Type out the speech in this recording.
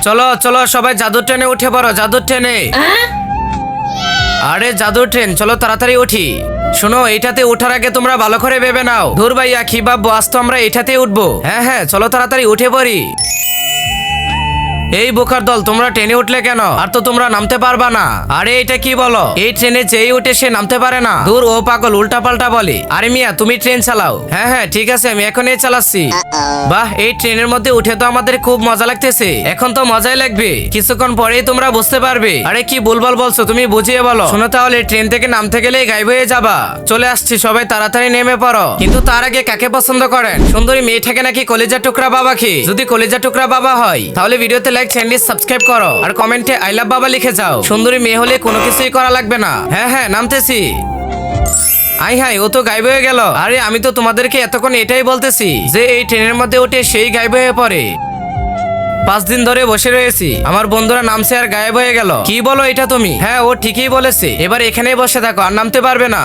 চলো চলো সবাই জাদুর ট্রেনে উঠে পড়ো, জাদুর ট্রেনে। আরে জাদুর ট্রেন, চলো তাড়াতাড়ি উঠি। শোনো, এইটাতে ওঠার আগে তোমরা ভালো করে ভেবে নাও। ধুর ভাইয়া, কি ভাববো, আজ তো আমরা এটাতেই উঠবো। হ্যাঁ হ্যাঁ, চলো তাড়াতাড়ি উঠে পড়ি। এই বোকার দল, তোমরা ট্রেনে উঠলে কেন? আর তো তোমরা নামতে পারবা না। আরে এটা কি বলো, এই ট্রেনে যেই উঠে সে নামতে পারে না। দূর, ও পাগল, উল্টা পাল্টা বলে। আরে মিয়া, তুমি ট্রেন চালাও। হ্যাঁ হ্যাঁ ঠিক আছে, আমি এখনই চালাচ্ছি। বাহ, এই ট্রেনের মধ্যে উঠে তো আমাদের খুব মজা লাগতেছে। এখন তো মজাই লাগবে, কিছুক্ষণ পরেই তোমরা বুঝতে পারবে। আরে কি ভুলভাল বলছো, তুমি বুঝিয়ে বলো। শোনো, তাহলে ট্রেন থেকে নামতে গেলেই গায়েব হয়ে যাবা। চলে আসছি, সবাই তাড়াতাড়ি নেমে পড়ো। কিন্তু তার আগে কাকে পছন্দ করেন? সুন্দরী মেয়েটাকে নাকি কলিজা টুকরা বাবাকে? যদি কলিজা টুকরা বাবা হয় তাহলে ভিডিওতে লাইক, চ্যানেল সাবস্ক্রাইব করো আর কমেন্টে আই লাভ বাবা লিখে যাও। সুন্দরী মেয়ে হলে কোনো কিছুই করা লাগবে না। হ্যাঁ হ্যাঁ, নামতেছি। আই হাই, ও তো গায়েব হয়ে গেল। আরে আমি তো তোমাদেরকে এতক্ষণ এটাই বলতেছি যে এই ট্রেনের মধ্যে উঠে সেই গায়েব হয়ে পড়ে। 5 দিন ধরে বসে রয়েছি, আমার বন্ধুরা নামছে আর গায়েব হয়ে গেল। কি বলো এটা তুমি? হ্যাঁ, ও ঠিকই বলেছে। এবার এখানেই বসে থাকো, আর নামতে পারবে না।